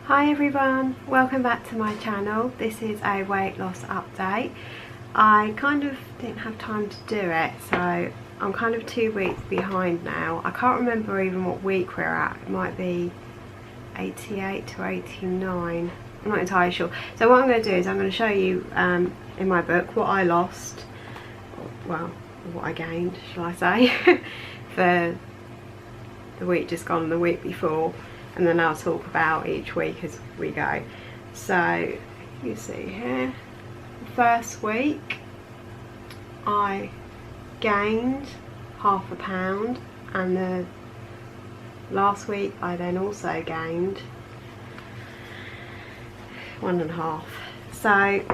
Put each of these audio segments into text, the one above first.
Hi everyone, welcome back to my channel. This is a weight loss update. I kind of didn't have time to do it, so I'm kind of 2 weeks behind now. I can't remember even what week we're at. It might be 88 to 89. I'm not entirely sure. So what I'm going to do is I'm going to show you in my book what I lost, well, what I gained, shall I say, for the week just gone and the week before. And then I'll talk about each week as we go. So you see here, the first week I gained ½ pound, and the last week I then also gained 1.5. So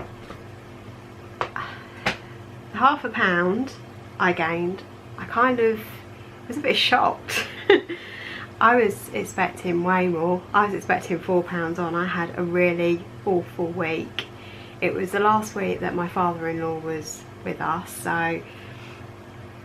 the ½ pound I gained, I kind of was a bit shocked. I was expecting way more. I was expecting £4 on. I had a really awful week. It was the last week that my father-in-law was with us, so I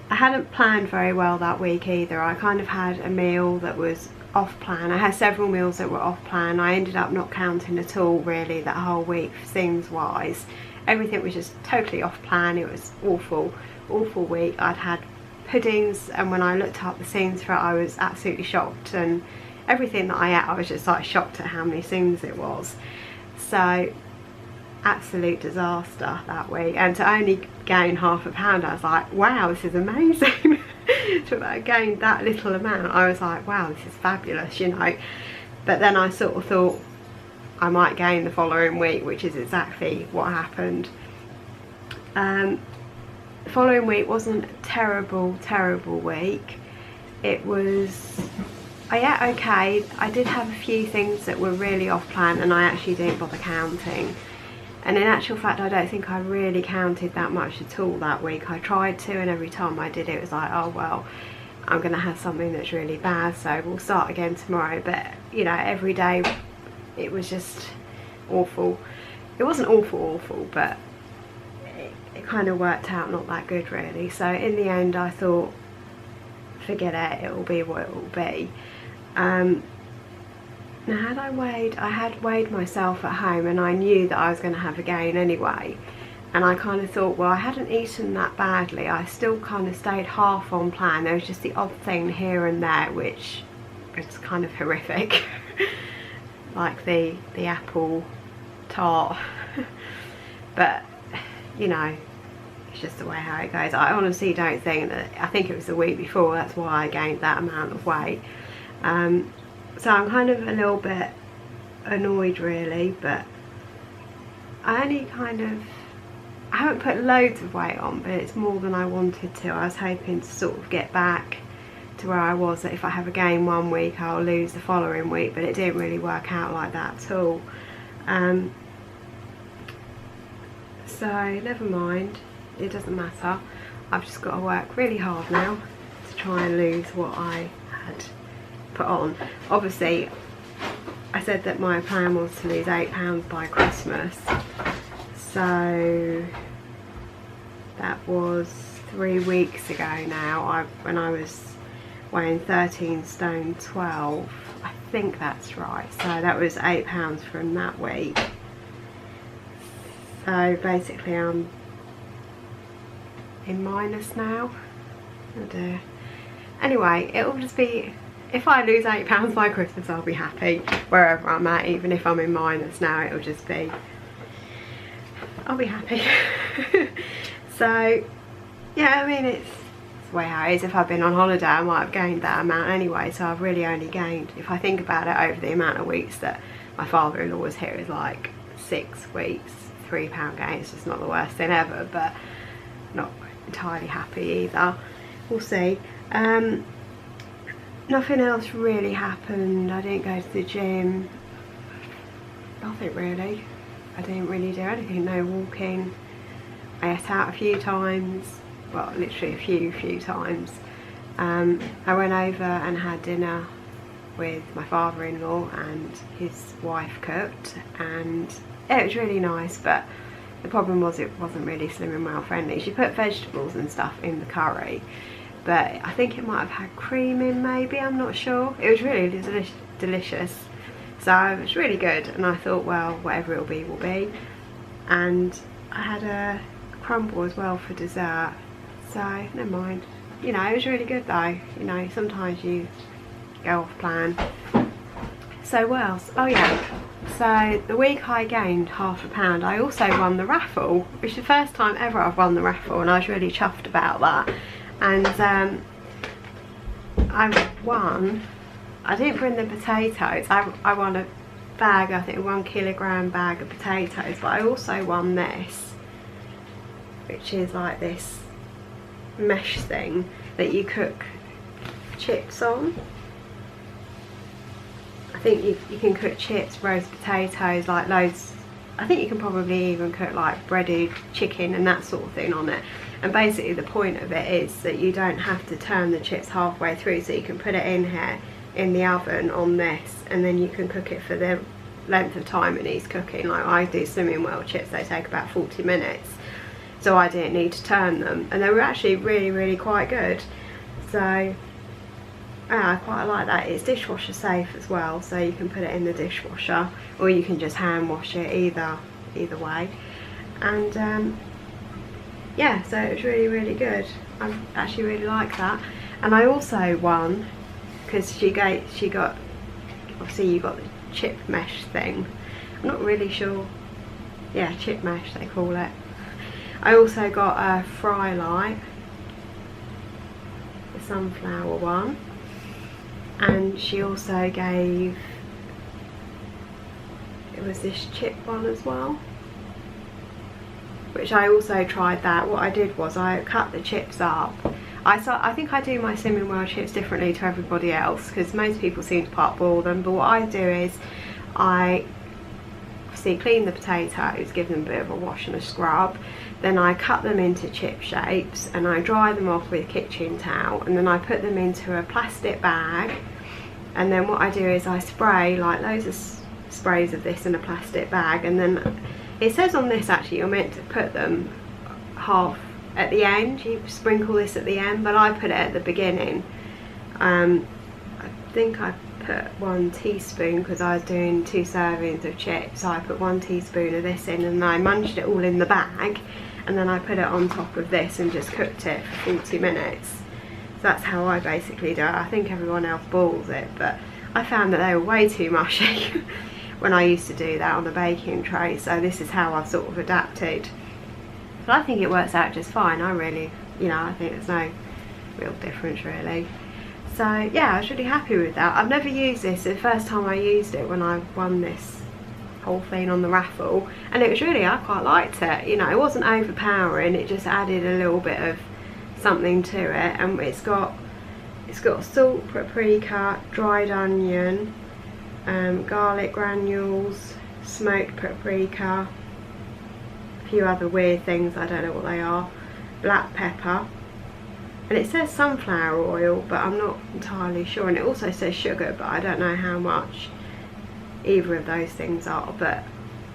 hadn't planned very well that week either. I kind of had a meal that was off plan. I had several meals that were off plan. I ended up not counting at all really that whole week things wise. Everything was just totally off plan. It was awful week. I'd had puddings, and when I looked up the scenes for it I was absolutely shocked, and everything that I ate I was just like shocked at how many things it was. So absolute disaster that week, and to only gain ½ pound I was like, wow, this is amazing. To have gained that little amount I was like, wow, this is fabulous, you know. But then I sort of thought I might gain the following week, which is exactly what happened. The following week wasn't a terrible week. It was, I ate okay. I did have a few things that were really off plan and I actually didn't bother counting. And in actual fact I don't think I really counted that much at all that week. I tried to, and every time I did it was like, oh well, I'm gonna have something that's really bad, so we'll start again tomorrow. But you know, every day it was just awful. It wasn't awful, but it kind of worked out not that good really. So in the end I thought, forget it, it will be what it will be. Now I had weighed myself at home, and I knew that I was going to have a gain anyway, and I kind of thought, well, I hadn't eaten that badly. I still kind of stayed half on plan. There was just the odd thing here and there which was kind of horrific. Like the apple tart. But you know, it's just the way how it goes. I honestly don't think that, I think it was the week before, that's why I gained that amount of weight. So I'm kind of a little bit annoyed really, but I haven't put loads of weight on, but it's more than I wanted to. I was hoping to sort of get back to where I was, that if I have a gain one week I'll lose the following week, but it didn't really work out like that at all. So never mind, it doesn't matter. I've just got to work really hard now to try and lose what I had put on. Obviously I said that my plan was to lose £8 by Christmas, so that was 3 weeks ago now, when I was weighing 13 stone 12, I think that's right. So that was £8 from that week. So basically I'm in minus now. Oh dear. Anyway, it'll just be, if I lose £8 by Christmas I'll be happy wherever I'm at. Even if I'm in minus now, it'll just be, I'll be happy. So yeah, I mean, it's the way how it is. If I've been on holiday I might have gained that amount anyway, so I've really only gained, if I think about it, over the amount of weeks that my father-in-law was here, is like 6 weeks, £3 gain. It's just not the worst thing ever, but not entirely happy either. We'll see. Nothing else really happened. I didn't go to the gym. Nothing really. I didn't really do anything. No walking. I ate out a few times. Well, literally a few times. I went over and had dinner with my father-in-law, and his wife cooked, and it was really nice, but the problem was it wasn't really Slim and Well friendly. She put vegetables and stuff in the curry, but I think it might have had cream in maybe, I'm not sure. It was really delicious. So it was really good, and I thought, well, whatever it'll be will be. And I had a crumble as well for dessert, so never mind. You know, it was really good though. You know, sometimes you go off plan. So what else? Oh yeah, so the week I gained £0.5, I also won the raffle, which is the first time ever I've won the raffle, and I was really chuffed about that. And I won, I didn't bring the potatoes, I won a bag, I think a 1 kilogram bag of potatoes, but I also won this, which is like this mesh thing that you cook chips on. I think you can cook chips, roast potatoes, like loads. I think you can probably even cook like breaded chicken and that sort of thing on it. And basically the point of it is that you don't have to turn the chips halfway through, so you can put it in here in the oven on this, and then you can cook it for the length of time it needs cooking. Like I do swimming well chips, they take about 40 minutes, so I didn't need to turn them, and they were actually really quite good. So yeah, I quite like that. It's dishwasher safe as well, so you can put it in the dishwasher, or you can just hand wash it, either way. And yeah, so it was really good. I actually really like that. And I also won, because she got, obviously you got the chip mesh thing, I'm not really sure, yeah, chip mesh they call it. I also got a fry light, the sunflower one, and she also gave, it was this chip one as well, which I also tried that. What I did was I cut the chips up. I think I do my cinnamon roll chips differently to everybody else, because most people seem to parboil them, but what I do is I obviously clean the potatoes, give them a bit of a wash and a scrub, then I cut them into chip shapes and I dry them off with a kitchen towel, and then I put them into a plastic bag, and then what I do is I spray like loads of sprays of this in a plastic bag, and then it says on this actually you're meant to put them half at the end, you sprinkle this at the end, but I put it at the beginning. I think I put 1 teaspoon because I was doing 2 servings of chips, so I put 1 teaspoon of this in, and I munched it all in the bag, and then I put it on top of this and just cooked it for 40 minutes. So that's how I basically do it. I think everyone else boils it, but I found that they were way too mushy when I used to do that on a baking tray, so this is how I've sort of adapted. But I think it works out just fine. I really, you know, I think there's no real difference really. So yeah, I was really happy with that. I've never used this. The first time I used it when I won this whole thing on the raffle, and it was really, I quite liked it. You know, it wasn't overpowering, it just added a little bit of something to it. And it's got salt, paprika, dried onion, garlic granules, smoked paprika, a few other weird things, I don't know what they are, black pepper, and it says sunflower oil, but I'm not entirely sure, and it also says sugar, but I don't know how much either of those things are, but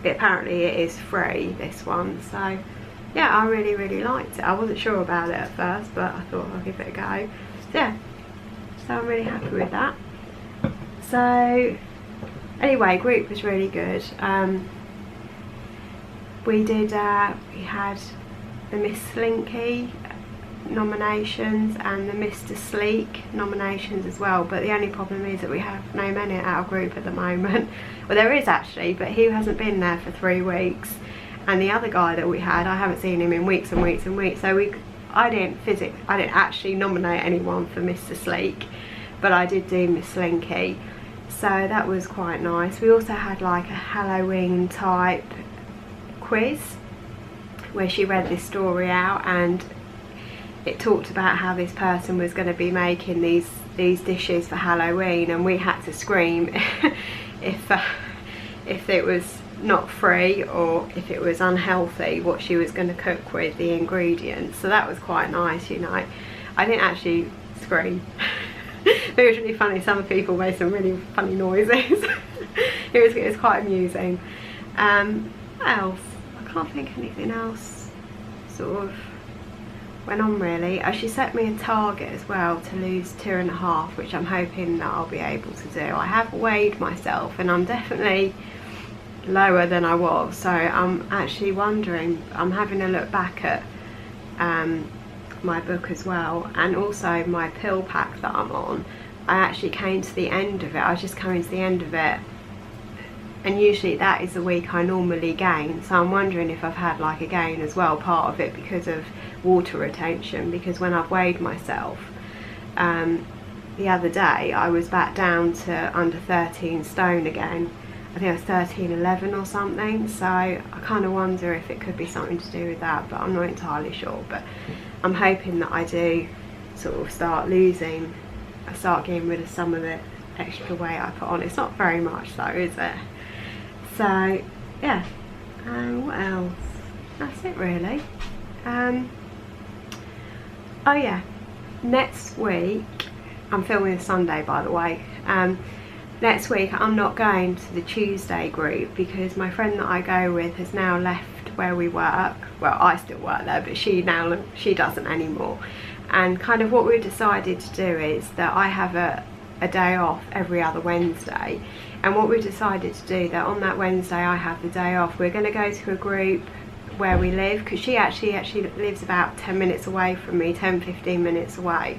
apparently it is free, this one. So yeah, I really liked it. I wasn't sure about it at first, but I thought I'll give it a go. So yeah, so I'm really happy with that. So anyway, group was really good. We had the Miss Slinky nominations and the Mr. Sleek nominations as well, but the only problem is that we have no men in our group at the moment. Well, there is actually, but he hasn't been there for 3 weeks, and the other guy that we had, I haven't seen him in weeks and weeks and weeks, so I didn't actually nominate anyone for Mr. Sleek, but I did do Miss Slinky, so that was quite nice. We also had like a Halloween type quiz where she read this story out, and it talked about how this person was going to be making these dishes for Halloween, and we had to scream if it was not free or if it was unhealthy, what she was going to cook with the ingredients. So that was quite nice, you know. I didn't actually scream. It was really funny. Some people made some really funny noises. it was quite amusing. What else? I can't think of anything else sort of went on really. She set me a target as well to lose 2.5, which I'm hoping that I'll be able to do. I have weighed myself and I'm definitely lower than I was, so I'm actually wondering, I'm having a look back at my book as well, and also my pill pack that I'm on. I actually came to the end of it. I was just coming to the end of it, and usually that is the week I normally gain, so I'm wondering if I've had like a gain as well, part of it because of water retention, because when I've weighed myself the other day I was back down to under 13 stone again. I think I was 13.11 or something, so I kind of wonder if it could be something to do with that, but I'm not entirely sure. But I'm hoping that I do sort of start getting rid of some of the extra weight I put on. It's not very much though, is it? So yeah, what else? That's it really. Oh yeah, next week, I'm filming this Sunday by the way, next week I'm not going to the Tuesday group because my friend that I go with has now left where we work. Well, I still work there, but she doesn't anymore. And kind of what we've decided to do is that I have a day off every other Wednesday, and what we've decided to do, that on that Wednesday I have the day off, we're going to go to a group where we live, because she actually lives about 10 minutes away from me, 10-15 minutes away.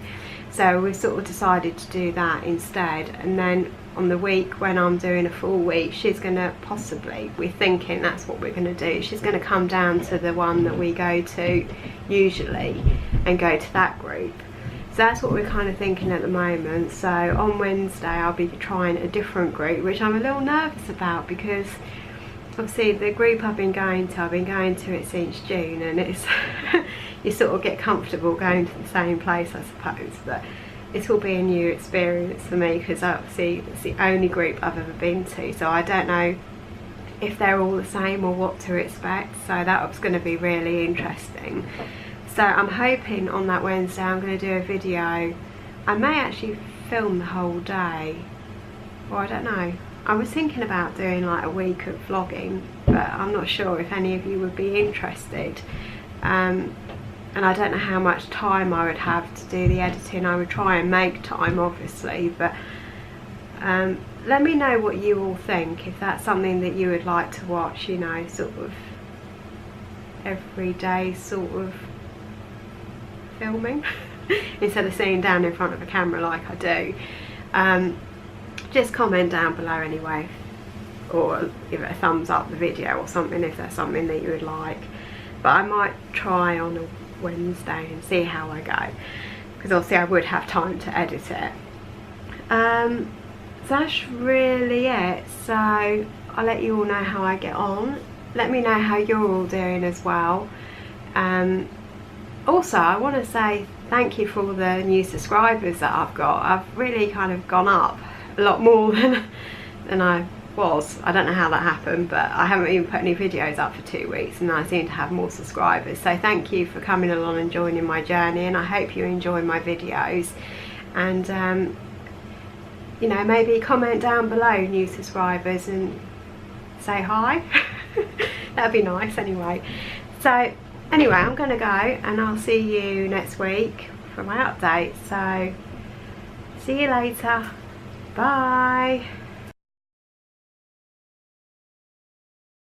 So we've sort of decided to do that instead, and then on the week when I'm doing a full week, she's going to we're thinking that's what we're going to do, she's going to come down to the one that we go to usually and go to that group. So that's what we're kind of thinking at the moment. So on Wednesday I'll be trying a different group, which I'm a little nervous about, because obviously the group I've been going to it since June, and it's you sort of get comfortable going to the same place, I suppose, but it will be a new experience for me, because obviously it's the only group I've ever been to, so I don't know if they're all the same or what to expect. So that was going to be really interesting. So I'm hoping on that Wednesday I'm going to do a video. I may actually film the whole day, or I don't know. I was thinking about doing like a week of vlogging, but I'm not sure if any of you would be interested. And I don't know how much time I would have to do the editing. I would try and make time obviously, but let me know what you all think, if that's something that you would like to watch, you know, sort of everyday sort of filming instead of sitting down in front of a camera like I do. Just comment down below anyway, or give it a thumbs up the video or something if there's something that you would like. But I might try on a Wednesday and see how I go, because obviously I would have time to edit it. So that's really it. So I'll let you all know how I get on. Let me know how you're all doing as well. Also, I want to say thank you for all the new subscribers that I've got. I've really kind of gone up a lot more than I was. I don't know how that happened, but I haven't even put any videos up for 2 weeks and I seem to have more subscribers. So thank you for coming along and joining my journey, and I hope you enjoy my videos. And you know, maybe comment down below, new subscribers, and say hi. That'd be nice anyway. So anyway, I'm gonna go and I'll see you next week for my update. So see you later. Bye.